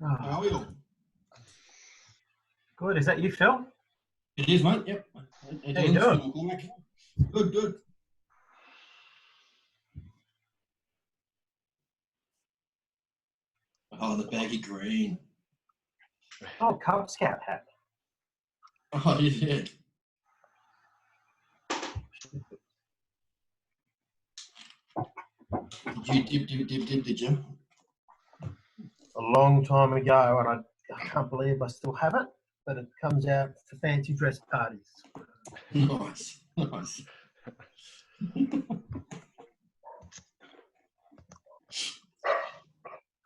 How are we all? Good. Is that you, Phil? It is, mate. Yep. How you doing? Good, good. Oh, the baggy green. Oh, Cub Scout hat. Oh, yeah. Did you did you? A long time ago, and I can't believe I still have it, but it comes out for fancy dress parties. Nice, nice.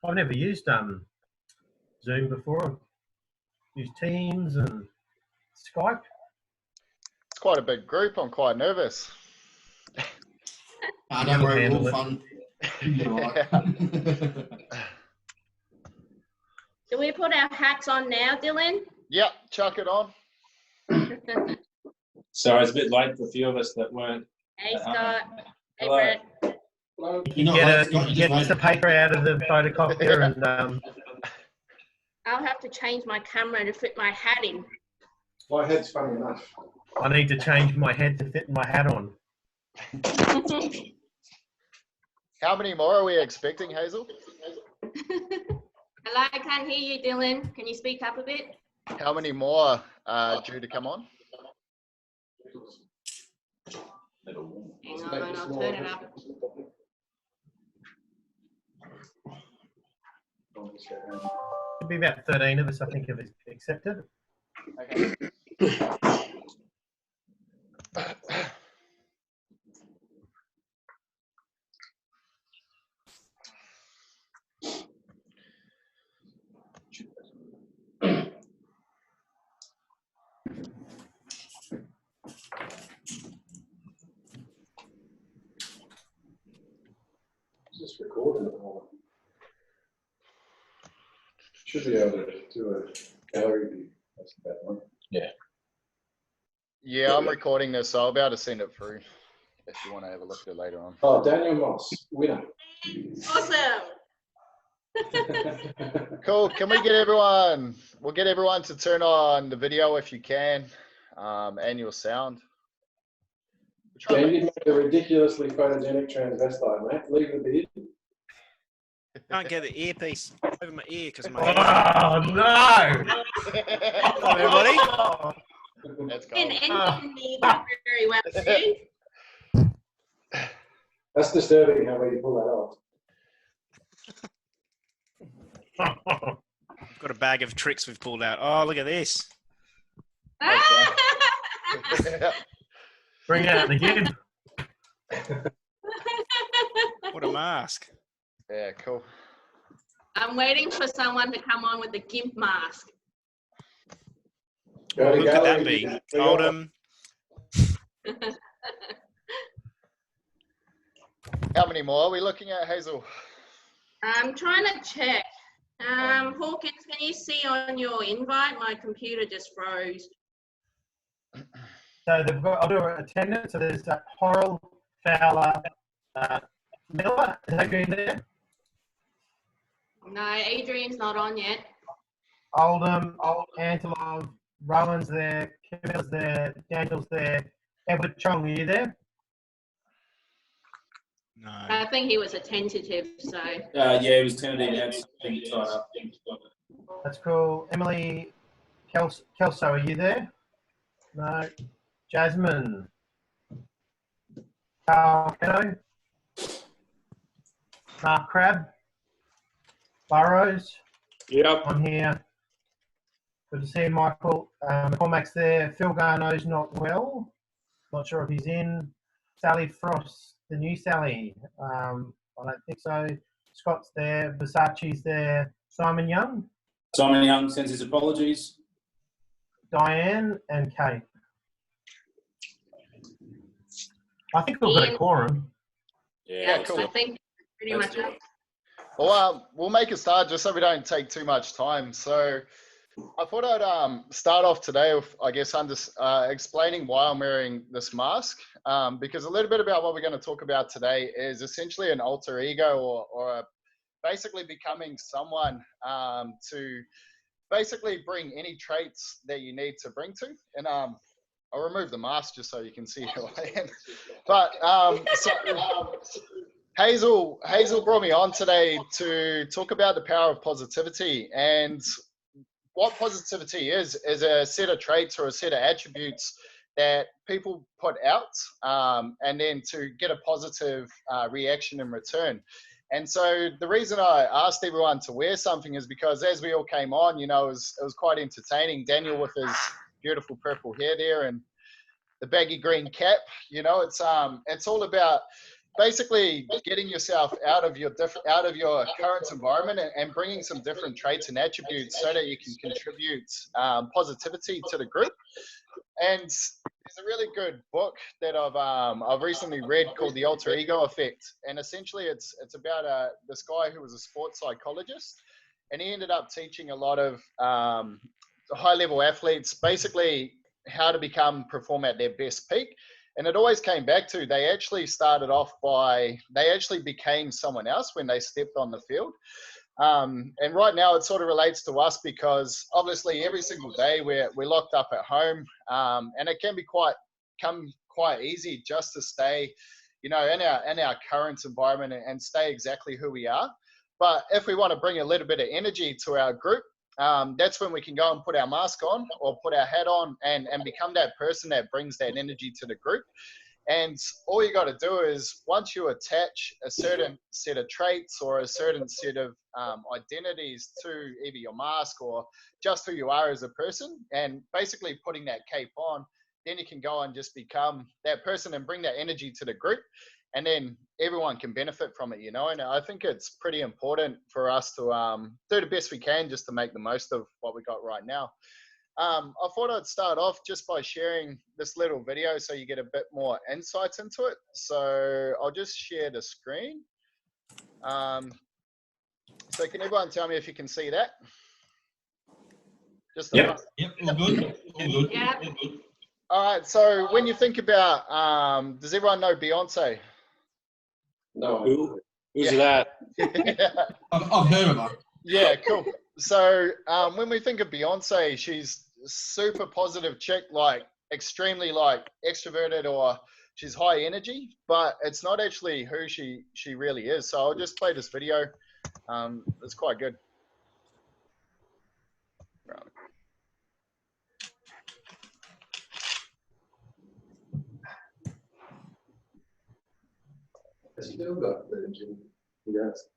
I've never used Zoom before. I've used Teams and Skype. It's quite a big group. I'm quite nervous. Don't worry, we're all fun. Do we put our hats on now, Dylan? Yep, chuck it on. Sorry, it's a bit late for a few of us that weren't. Hey, Scott. Hey, Hello. Brett. Get the paper out of the photocopier and I'll have to change my camera to fit my hat in. My head's funny enough. I need to change my head to fit my hat on. How many more are we expecting, Hazel? Hello, I can't hear you, Dylan. Can you speak up a bit? How many more are due to come on? Hang on, I'll turn it up. Should be about 13 of us, I think, have accepted. Okay. Just recording it all. Should be able to do a gallery view. That's that one. Yeah, I'm recording this, so I'll be able to send it through if you want to have a look at it later on. Oh, Daniel Moss, winner. Awesome. Cool. Can we get everyone? We'll get everyone to turn on the video if you can, and your sound. Dan, you made a ridiculously photogenic transvestite, mate. Leave the beard. Can't get the earpiece over my ear because my. Oh no! Hello, everybody. That's cool. And can hear that very well too. That's disturbing how you pull that off. I've got a bag of tricks we've pulled out. Oh, look at this. Bring it out again. What a mask. Yeah, cool. I'm waiting for someone to come on with the GIMP mask. Go to Who could that gallery, be? Oldham. How many more are we looking at, Hazel? I'm trying to check. Hawkins, can you see on your invite? My computer just froze. So they've got, I'll do attendance. So there's Horrell, Fowler, Miller. Is that in there? No, Adrian's not on yet. Oldham, Antilov, Rowan's there, Camille's there, Daniel's there. Edward Chong, are you there? No. I think he was a tentative, so. Yeah, it was tentative. That's cool. Emily Kelso, are you there? No. Jasmine. Carl Kenno. Mark Crabb. Burrows. Yep. I'm here. Good to see you, Michael. McCormack's there. Phil Garneau's not well. Not sure if he's in. Sally Frost, the new Sally. I don't think so. Scott's there. Versace's there. Simon Young. Simon Young sends his apologies. Diane and Kate. I think we've got a quorum. Yeah, cool. I think pretty much. Well, we'll make a start just so we don't take too much time. So I thought I'd start off today with, I guess, explaining why I'm wearing this mask, because a little bit about what we're going to talk about today is essentially an alter ego or basically becoming someone to basically bring any traits that you need to bring to. And I'll remove the mask just so you can see who I am. But Hazel brought me on today to talk about the power of positivity. And what positivity is a set of traits or a set of attributes that people put out and then to get a positive reaction in return. And so the reason I asked everyone to wear something is because as we all came on, you know, it was quite entertaining. Daniel with his beautiful purple hair there and the baggy green cap, you know, it's all about basically getting yourself out of your current environment and bringing some different traits and attributes so that you can contribute positivity to the group. And there's a really good book that I've recently read called The Alter Ego Effect, and essentially it's about this guy who was a sports psychologist, and he ended up teaching a lot of high-level athletes basically how to perform at their best peak. And it always came back to they actually became someone else when they stepped on the field. And right now it sort of relates to us because obviously every single day we're locked up at home, and it can become quite easy just to stay, you know, in our current environment and stay exactly who we are. But if we want to bring a little bit of energy to our group, that's when we can go and put our mask on or put our hat on and become that person that brings that energy to the group. And all you got to do is once you attach a certain set of traits or a certain set of identities to either your mask or just who you are as a person and basically putting that cape on, then you can go and just become that person and bring that energy to the group. And then everyone can benefit from it, you know. And I think it's pretty important for us to do the best we can just to make the most of what we got right now. I thought I'd start off just by sharing this little video so you get a bit more insights into it. So I'll just share the screen. So can everyone tell me if you can see that? Just Yep, all good. All good. Yeah. All good. All right, so when you think about, does everyone know Beyonce? No. Who's Yeah. that? I've heard of her. Yeah, cool. So when we think of Beyonce, she's a super positive chick, like extremely like extroverted, or she's high energy, but it's not actually who she really is. So I'll just play this video. It's quite good. Right. Has still got energy. He does.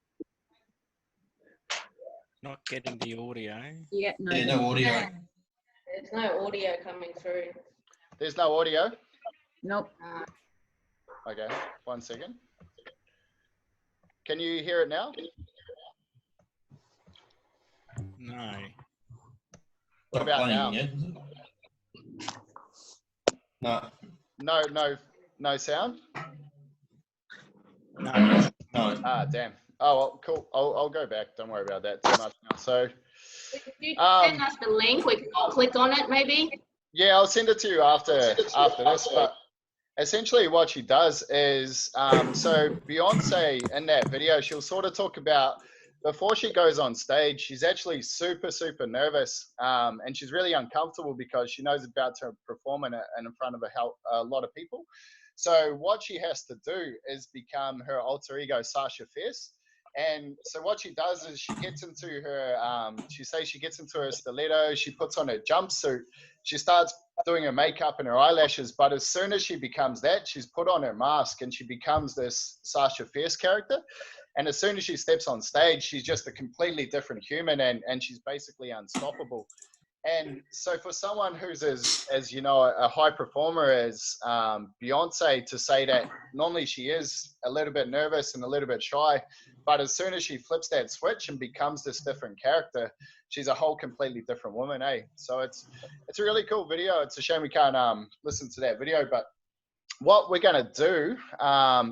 Not getting the audio. Yeah, Yeah, no audio. There's no audio coming through. There's no audio. Nope. Okay, 1 second. Can you hear it now? No. What about Playing now? yet, is it? No. No sound? No. No. Ah, damn. Oh, well, cool. I'll go back. Don't worry about that too much now. So, If you send us the link, we can all click on it maybe. yeah, I'll send it to you after this. But essentially what she does is, so Beyonce in that video, she'll sort of talk about before she goes on stage, she's actually super nervous, and she's really uncomfortable because she knows about to perform in front of a lot of people. So what she has to do is become her alter ego, Sasha Fierce. And so what she does is she gets into her, she gets into her stiletto, she puts on her jumpsuit, she starts doing her makeup and her eyelashes, but as soon as she becomes that, she's put on her mask and she becomes this Sasha Fierce character. And as soon as she steps on stage, she's just a completely different human and she's basically unstoppable. And so for someone who's as you know, a high performer as Beyonce, to say that normally she is a little bit nervous and a little bit shy, but as soon as she flips that switch and becomes this different character, she's a whole completely different woman, eh? So it's a really cool video. It's a shame we can't listen to that video, but what we're going to do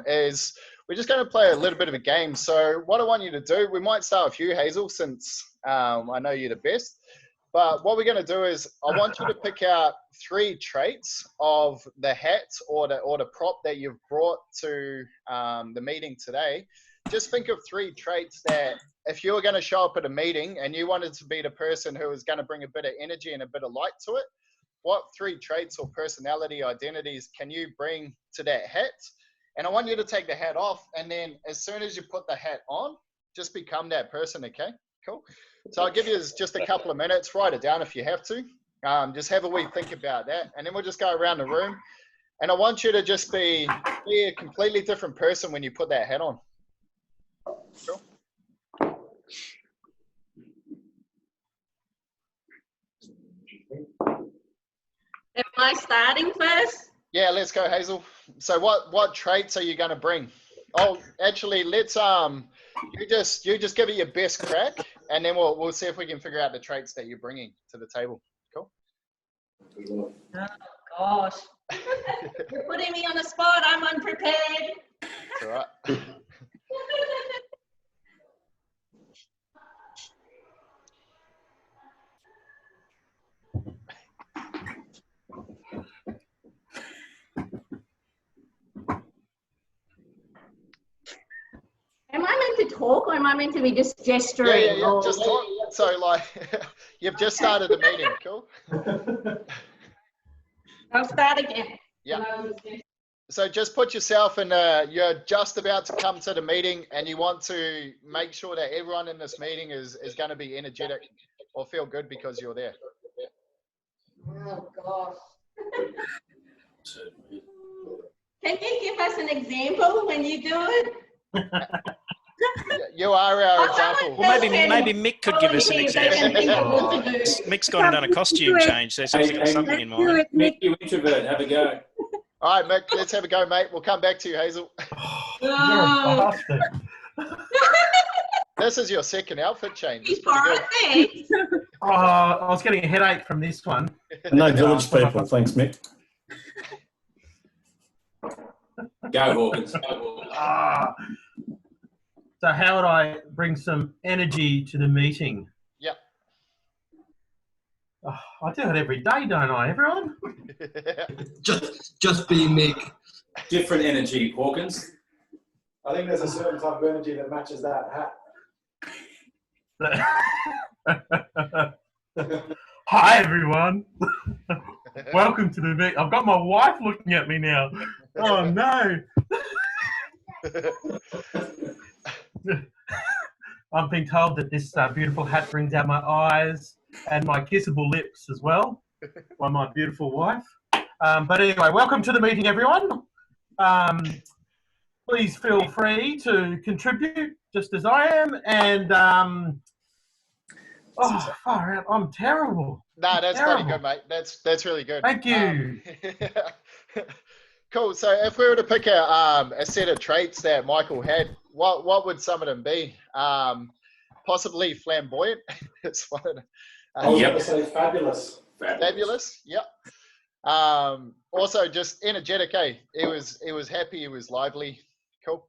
is we're just going to play a little bit of a game. So what I want you to do, we might start with you, Hazel, since I know you're the best. But what we're going to do is I want you to pick out 3 traits of the hat or the prop that you've brought to the meeting today just think of 3 traits that if you were going to show up at a meeting and you wanted to be the person who was going to bring a bit of energy and a bit of light to it, what 3 traits or personality identities can you bring to that hat? And I want you to take the hat off, and then as soon as you put the hat on, just become that person, okay? Cool. So I'll give you just a couple of minutes. Write it down if you have to. Just have a wee think about that, and then we'll just go around the room. And I want you to just be a completely different person when you put that hat on. Cool. Am I starting first? Yeah, let's go, Hazel. So what traits are you going to bring? Oh, actually, let's you just give it your best crack, and then we'll see if we can figure out the traits that you're bringing to the table. Cool. Oh gosh, you're putting me on the spot. I'm unprepared. That's all right. Am I meant to talk, or am I meant to be just gesturing? Yeah. or- Just talk. So like, you've just started the meeting. Cool. I'll start again. Yeah. So just put yourself in. You're just about to come to the meeting, and you want to make sure that everyone in this meeting is going to be energetic or feel good because you're there. Oh gosh. Can you give us an example when you do it? You are our Oh, example. Well, Okay. maybe Mick could give us an Volunteer, they can example. think of what to do. Mick's gone and done a costume change, so he's obviously got something in mind. Mick, you introvert, have a go. All right, Mick, let's have a go, mate. We'll come back to you, Hazel. You're a Oh, bastard. This is your second outfit change. It's he's pretty borrowed good. things. Oh, I was getting a headache from this one. No village people, thanks, Mick. Go, Hawkins. Ah. So how would I bring some energy to the meeting? Yep. Oh, I do it every day, don't I, everyone? Just be Mick. Different energy, Hawkins. I think there's a certain type of energy that matches that hat. Hi, everyone. Welcome to the meeting. I've got my wife looking at me now. Oh, no. I've been told that this beautiful hat brings out my eyes and my kissable lips as well by my beautiful wife. But anyway, welcome to the meeting, everyone. Please feel free to contribute just as I am. And, oh, far out, I'm terrible. No, that's Terrible. pretty good, mate. That's really good. Thank you. Cool. So if we were to pick a set of traits that Michael had, what would some of them be? Possibly flamboyant. It's one of the, I was going to say fabulous. fabulous. Yep. Also just energetic. It was happy. It was lively. Cool.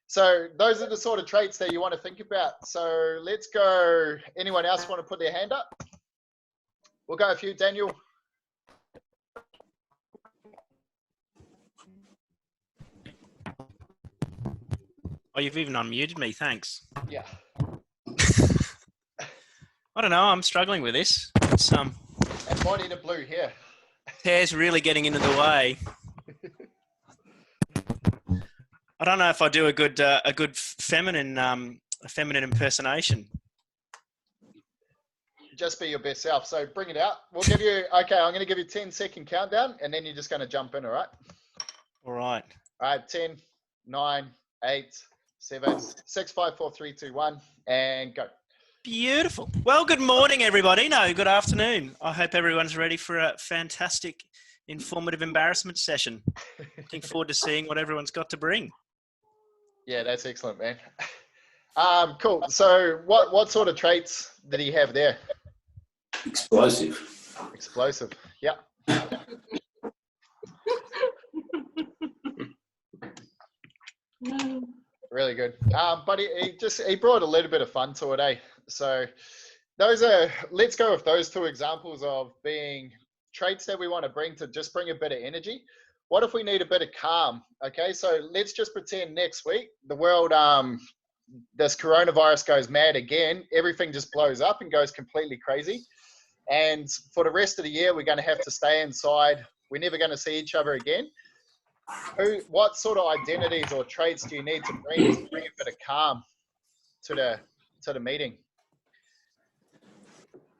So those are the sort of traits that you want to think about. So let's go. Anyone else want to put their hand up? We'll go a few. Daniel. Oh, you've even unmuted me, thanks. Yeah. I don't know, I'm struggling with this. It's, And body to blue here. hair's really getting into the way. I don't know if I do a good feminine impersonation. Just be your best self. So bring it out. We'll give you, okay, I'm going to give you 10-second countdown, and then you're just going to jump in, all right? All right. All right, 10, 9, 8, 7, 6, 5, 4, 3, 2, 1, and go. Beautiful. Well, good morning, everybody. No, good afternoon. I hope everyone's ready for a fantastic, informative embarrassment session. Looking forward to seeing what everyone's got to bring. Yeah, that's excellent, man. Cool. So what sort of traits did he have there? Explosive. Explosive. Yeah. Really good. But he brought a little bit of fun to it, eh? So let's go with those two examples of being traits that we want to bring to just bring a bit of energy. What if we need a bit of calm? Okay, so let's just pretend next week the world this coronavirus goes mad again, everything just blows up and goes completely crazy. And for the rest of the year, we're going to have to stay inside. We're never going to see each other again. What sort of identities or traits do you need to bring a bit of calm to the meeting?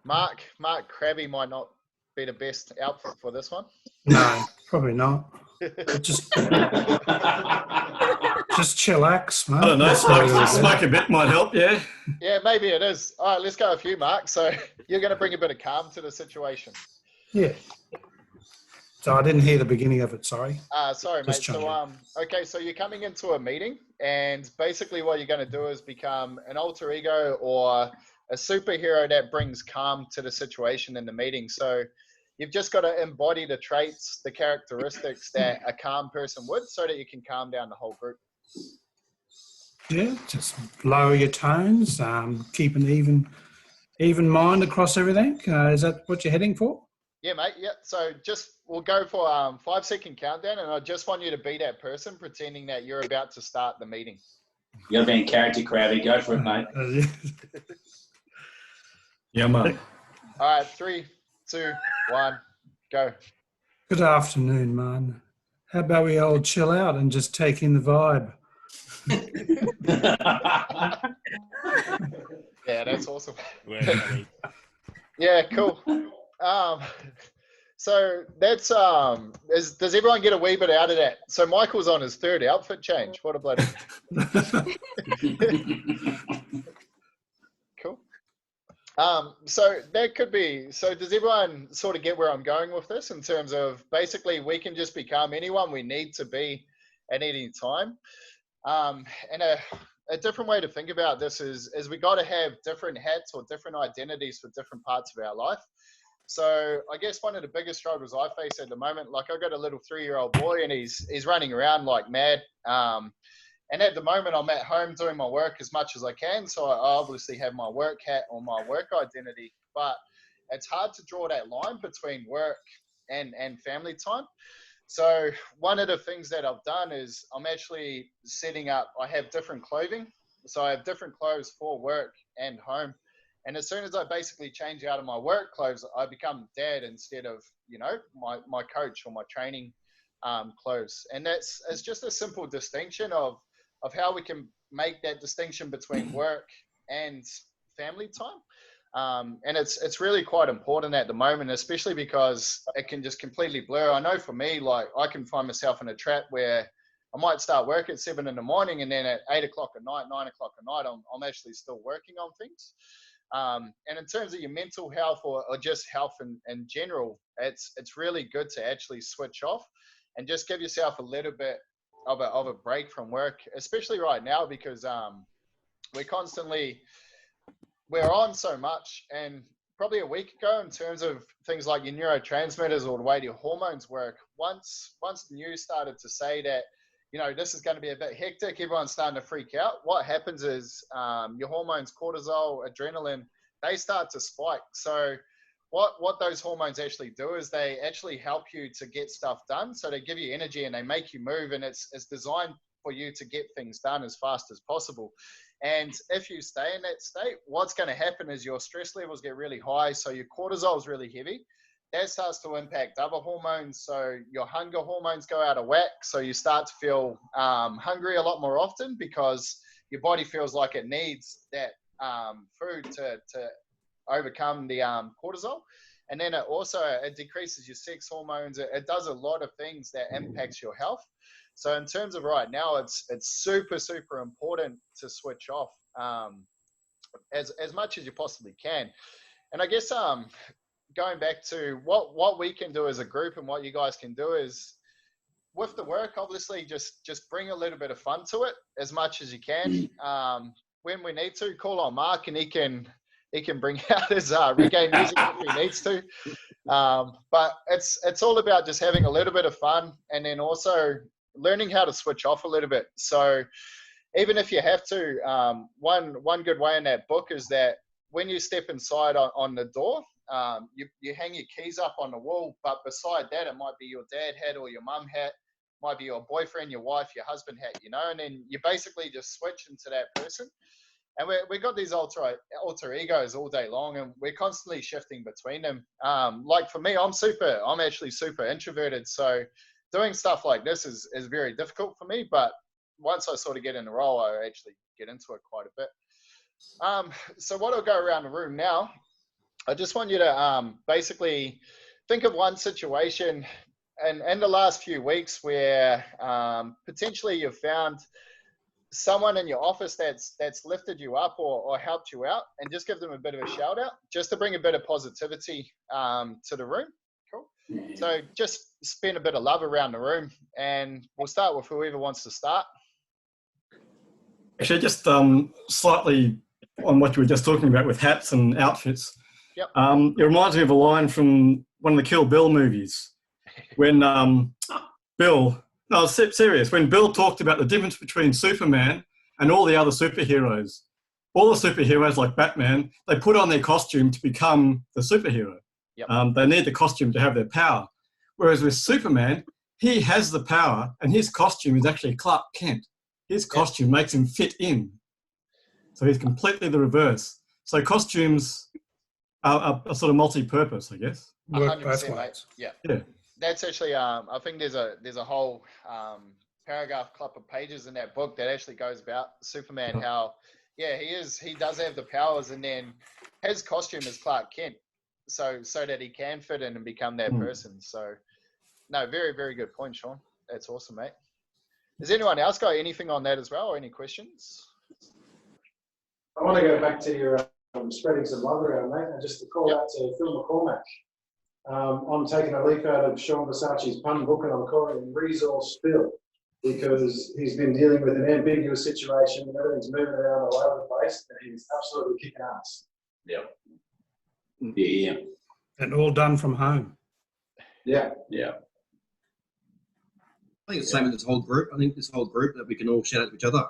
Mark Krabby might not be the best outfit for this one. No, probably not. But just chillax, mate. I don't know, smoke a bit might help, yeah. Yeah, maybe it is. All right, let's go with you, Mark. So you're going to bring a bit of calm to the situation. Yeah. So I didn't hear the beginning of it, sorry. Sorry, mate. So, okay, so you're coming into a meeting, and basically what you're going to do is become an alter ego or a superhero that brings calm to the situation in the meeting. So you've just got to embody the traits, the characteristics that a calm person would, so that you can calm down the whole group. Yeah, just lower your tones, keep an even mind across everything. Is that what you're heading for? Yeah, mate. Yeah. So we'll go for 5-second countdown, and I just want you to be that person pretending that you're about to start the meeting. You got to be in character, Crowley. Go for it, mate. Yeah, man. All right, 3, 2, 1, go. Good afternoon, man. How about we all chill out and just take in the vibe? Yeah, that's awesome. Yeah, cool. So that's does everyone get a wee bit out of that? So Michael's on his 3rd outfit change. What a bloody cool. So that could be. So does everyone sort of get where I'm going with this in terms of basically we can just become anyone we need to be at any time? And a different way to think about this is we got to have different hats or different identities for different parts of our life. So I guess one of the biggest struggles I face at the moment, like I've got a little 3-year-old boy and he's running around like mad. And at the moment I'm at home doing my work as much as I can. So I obviously have my work hat or my work identity, but it's hard to draw that line between work and family time. So one of the things that I've done is I'm actually setting up, I have different clothing. So I have different clothes for work and home. And as soon as I basically change out of my work clothes, I become dad instead of, my coach or my training clothes. And it's just a simple distinction of how we can make that distinction between work and family time. And it's really quite important at the moment, especially because it can just completely blur. I know for me, like I can find myself in a trap where I might start work at 7 in the morning and then at 8 o'clock at night, 9 o'clock at night, I'm actually still working on things. And in terms of your mental health or just health in general, it's really good to actually switch off and just give yourself a little bit of a break from work, especially right now, because we're on so much. And probably a week ago, in terms of things like your neurotransmitters or the way your hormones work, once the news started to say that, this is going to be a bit hectic, everyone's starting to freak out. What happens is your hormones, cortisol, adrenaline, they start to spike. So what those hormones actually do is they actually help you to get stuff done. So they give you energy and they make you move, and it's designed for you to get things done as fast as possible. And if you stay in that state, what's going to happen is your stress levels get really high. So your cortisol is really heavy. That starts to impact other hormones. So your hunger hormones go out of whack. So you start to feel hungry a lot more often because your body feels like it needs that food to overcome the cortisol. And then it decreases your sex hormones. It does a lot of things that impacts your health. So in terms of right now, it's super, super important to switch off as much as you possibly can. And I guess going back to what we can do as a group and what you guys can do is with the work, obviously just bring a little bit of fun to it as much as you can. When we need to, call on Mark and he can bring out his reggae music if he needs to. But it's all about just having a little bit of fun and then also learning how to switch off a little bit. So even if you have to, one good way in that book is that when you step inside on the door, you hang your keys up on the wall, but beside that, it might be your dad hat or your mum hat might be your boyfriend, your wife, your husband hat, you know, and then you basically just switch into that person. And we got these alter egos all day long, and we're constantly shifting between them. Like for me, I'm actually super introverted. So doing stuff like this is very difficult for me. But once I sort of get in the role, I actually get into it quite a bit. So what I'll go around the room now, I just want you to basically think of one situation in the last few weeks where potentially you've found someone in your office that's lifted you up or helped you out, and just give them a bit of a shout out just to bring a bit of positivity to the room. Cool. So just spend a bit of love around the room, and we'll start with whoever wants to start. Actually, just slightly on what you were just talking about with hats and outfits. Yep. It reminds me of a line from one of the Kill Bill movies when serious, when Bill talked about the difference between Superman and all the other superheroes. All the superheroes like Batman, they put on their costume to become the superhero. Yep. They need the costume to have their power. Whereas with Superman, he has the power and his costume is actually Clark Kent. His costume makes him fit in. So he's completely the reverse. So costumes are sort of multi-purpose, I guess. Work both 100%, mate. ways. Yeah. That's actually, I think there's a whole paragraph, couple of pages in that book that actually goes about Superman, how, he does have the powers, and then his costume is Clark Kent, so that he can fit in and become that person. So, no, very, very good point, Sean. That's awesome, mate. Has anyone else got anything on that as well, or any questions? I want to go back to your spreading some love around, mate, and just to call out to Phil McCormack. I'm taking a leaf out of Sean Versace's pun book, and I'm calling him Resource Phil, because he's been dealing with an ambiguous situation and everything's moving around all over the place, and he's absolutely kicking ass. Yep. Yeah. And all done from home. Yeah. Yeah. I think it's the same with this whole group. I think this whole group that we can all shout at each other.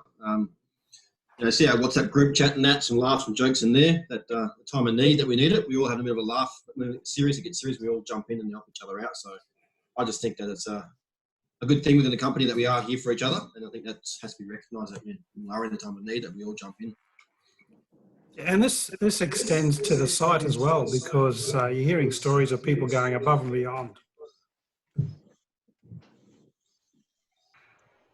See our WhatsApp group chat and that, some laughs and jokes in there. That the time of need that we need it, we all have a bit of a laugh. When it's serious, it gets serious. We all jump in and help each other out. So I just think that it's a good thing within the company that we are here for each other, and I think that has to be recognised that when we are in the time of need, that we all jump in. And this extends to the site as well, because you're hearing stories of people going above and beyond.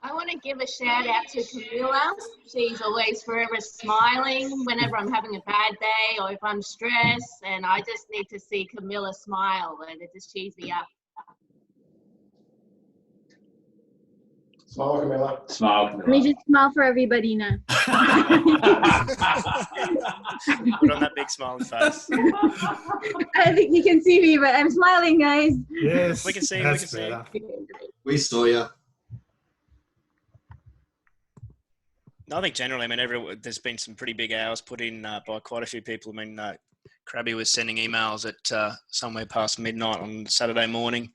I want to give a shout out to Camilla. She's always forever smiling whenever I'm having a bad day or if I'm stressed, and I just need to see Camilla smile, and it just cheers me up. Smile, Camilla. Smile, Let me Camilla. just smile for everybody now. Put on that big smiley face. I don't think you can see me, but I'm smiling, guys. Yes, We can see, that's better. We saw you. I think generally, I mean, there's been some pretty big hours put in by quite a few people. I mean, Krabby was sending emails at somewhere past midnight on Saturday morning,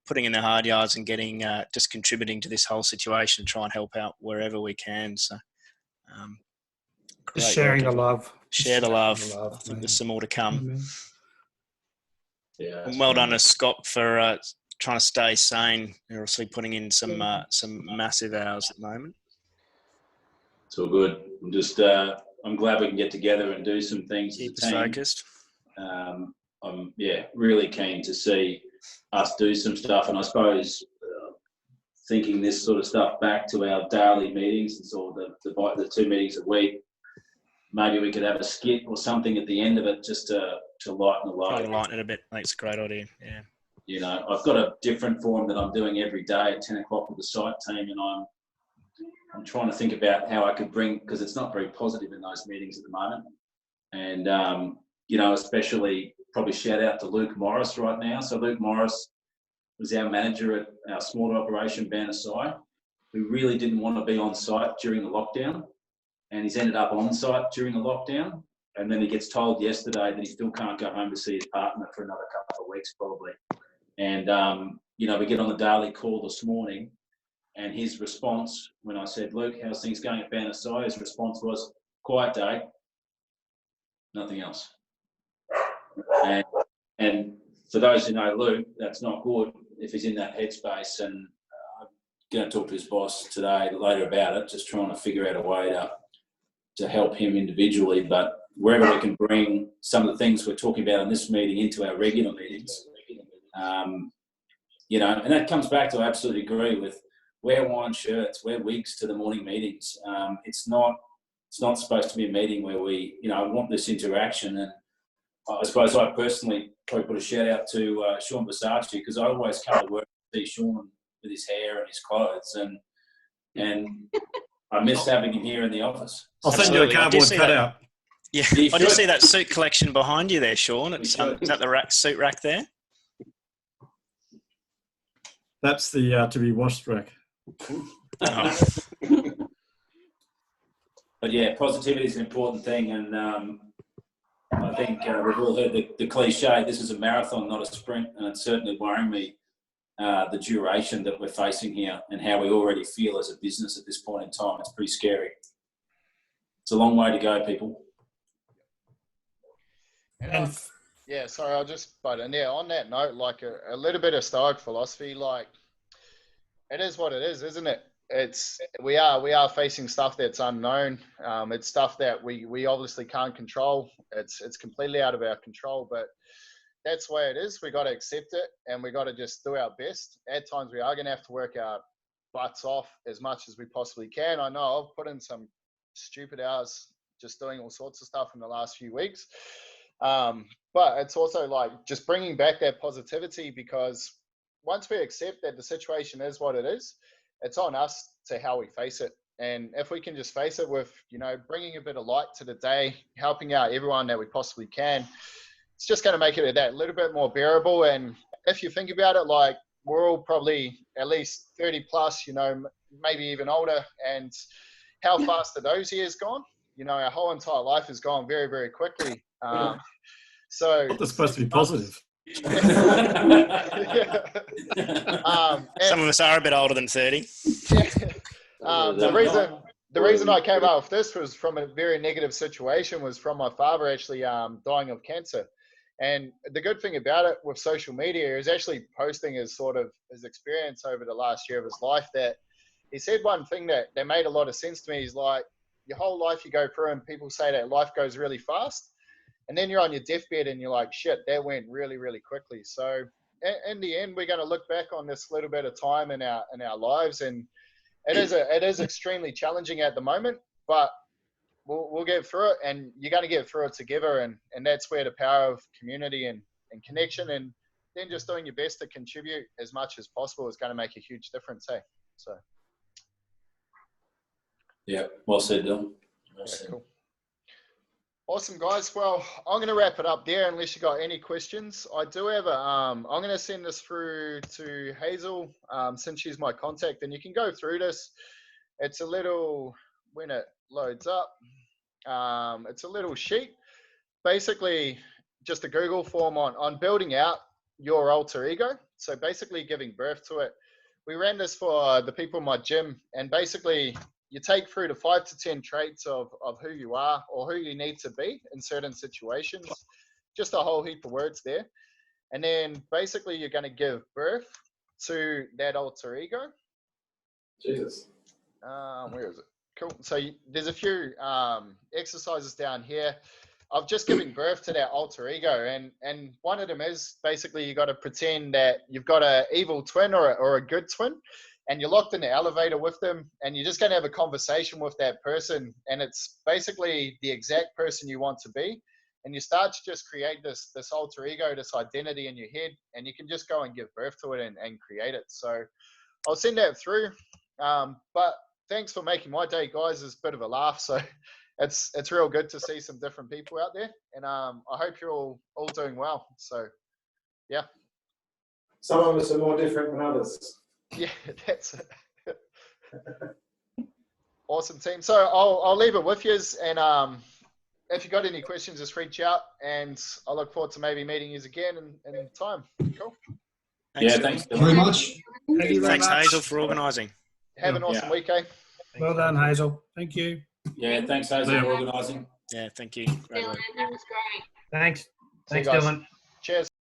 putting in their hard yards and getting just contributing to this whole situation to try and help out wherever we can. So, Just sharing the love. Share the love. The love, I think man. there's some more to come. Amen. Yeah. And well done to Scott for trying to stay sane. They're obviously putting in some massive hours at the moment. It's all good. I'm just, I'm glad we can get together and do some things Keep as a us team. focused. I'm really keen to see us do some stuff, and I suppose thinking this sort of stuff back to our daily meetings and sort of the 2 meetings a week. Maybe we could have a skit or something at the end of it just to lighten the load. Try to lighten it a bit. I think it's a great idea. Yeah. You know, I've got a different form that I'm doing every day at 10 o'clock with the site team, and I'm trying to think about how I could bring, because it's not very positive in those meetings at the moment. And, you know, especially probably shout out to Luke Morris right now. So Luke Morris was our manager at our smaller operation, Banasai, who really didn't want to be on site during the lockdown. And he's ended up on site during the lockdown. And then he gets told yesterday that he still can't go home to see his partner for another couple of weeks probably. And, you know, we get on the daily call this morning, and his response, when I said, Luke, how's things going at Banasai? His response was, quiet day, nothing else. And for those who know Luke, that's not good if he's in that headspace. And going to talk to his boss later about it, just trying to figure out a way to help him individually. But wherever we can bring some of the things we're talking about in this meeting into our regular meetings, you know, and that comes back to, I absolutely agree with, wear wine shirts, wear wigs to the morning meetings. It's not supposed to be a meeting where we, you know, want this interaction. And I suppose I personally probably put a shout out to Sean Versace, because I always come to work to see Sean with his hair and his clothes, and I miss having him here in the office. I'll send you a cardboard cutout. Yeah, I did see that suit collection behind you there, Sean. Is that the suit rack there? That's the to be washed rack. Oh. But yeah, positivity is an important thing, and I think we've all heard the cliche, this is a marathon, not a sprint, and it's certainly worrying me, the duration that we're facing here and how we already feel as a business at this point in time. It's pretty scary. It's a long way to go, people. And yeah, sorry, I'll just butt in there. On that note, like a little bit of Stoic philosophy, like it is what it is, isn't it? We are facing stuff that's unknown. It's stuff that we obviously can't control. It's completely out of our control, but that's the way it is. We got to accept it, and we got to just do our best. At times we are going to have to work our butts off as much as we possibly can. I know I've put in some stupid hours just doing all sorts of stuff in the last few weeks. But it's also like just bringing back that positivity, because once we accept that the situation is what it is, it's on us to how we face it. And if we can just face it with, you know, bringing a bit of light to the day, helping out everyone that we possibly can, it's just going to make it that little bit more bearable. And if you think about it, like we're all probably at least 30 plus, you know, maybe even older. And how fast are those years gone? You know, our whole entire life has gone very, very quickly. So That's supposed to be positive. Some of us are a bit older than 30. The reason I came out with this was from a very negative situation, was from my father actually dying of cancer. And the good thing about it with social media is actually posting his experience over the last year of his life. That he said one thing that made a lot of sense to me. He's like, your whole life you go through and people say that life goes really fast. And then you're on your deathbed and you're like, shit, that went really, really quickly. So in the end, we're going to look back on this little bit of time in our lives. And it is extremely challenging at the moment, but we'll get through it, and you're going to get through it together. And that's where the power of community and connection, and then just doing your best to contribute as much as possible, is going to make a huge difference. Hey, so. Yeah, well said, Dylan. Well said. Cool. Awesome, guys. Well, I'm going to wrap it up there unless you got any questions. I do have I'm going to send this through to Hazel, since she's my contact, and you can go through this. It's a little, when it loads up, it's a little sheet, basically just a Google form on building out your alter ego. So basically giving birth to it. We ran this for the people in my gym, and basically you take through the 5 to 10 traits of who you are or who you need to be in certain situations, just a whole heap of words there. And then basically you're going to give birth to that alter ego. Jesus. Where is it? Cool. So there's a few exercises down here. I've just given birth to that alter ego. And one of them is basically you got to pretend that you've got an evil twin or a good twin. And you're locked in the elevator with them, and you're just going to have a conversation with that person. And it's basically the exact person you want to be. And you start to just create this alter ego, this identity in your head, and you can just go and give birth to it and create it. So I'll send that through. But thanks for making my day, guys. It's a bit of a laugh. So it's real good to see some different people out there. And I hope you're all doing well. So, yeah. Some of us are more different than others. Yeah, that's it. Awesome, team. So I'll leave it with you, and if you got any questions, just reach out, and I look forward to maybe meeting you again in time. Cool. Thanks very much. Thank you very Thanks, much. Hazel, for organising. Have an awesome week, eh? Well done, Hazel. Thank you. Yeah, thanks, Hazel, for organising. Yeah, thank you. Dylan, that was great. Thanks. See you Thanks, guys. Dylan.